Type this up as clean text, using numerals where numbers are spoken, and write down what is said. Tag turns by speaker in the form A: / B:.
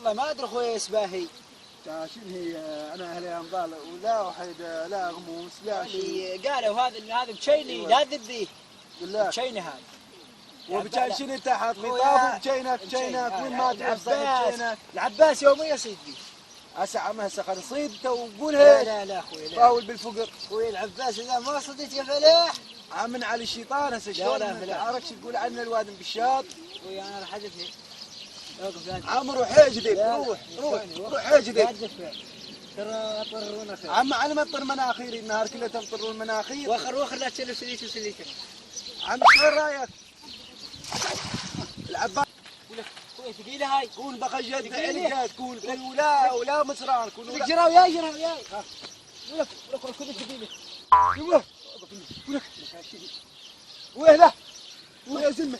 A: والله ما ادري اخوي ايش باهي.
B: شنو هي؟ انا اهلي انضال ولا واحد لا غموس لا شيء.
A: قالوا هذا بشيني لا ذبيه.
B: بالله
A: بشيني هذا.
B: وبجاي شنو تحت خطاف وبجينك وين ما توصل بجينك.
A: العباس يوميا يصيد بيه.
B: هسه عم هسه خل نصيد وقول
A: لا
B: هيك.
A: لا لا اخوي لا.
B: فاول بالفقر.
A: اخوي العباس اذا ما صديت يا فلاح.
B: عمن على الشيطان هسه شلون ما تعرفش تقول عنا الوادم بالشاط.
A: اخوي انا راح ادفع.
B: عم روح اجدب روح اجدب.
A: ترى اطرون خير.
B: عم على ما تطر مناخيري النهار كله تمطر المناخير.
A: وخر لا تشيل سليته.
B: عم شو رايك؟ العباس
A: اخوي ثقيله هاي.
B: كون بقى جد علقه تكون ولا مصران كون ولا
A: جراو يا ولك كل ثقيله.
B: ايوه وين لا وين يا زلمه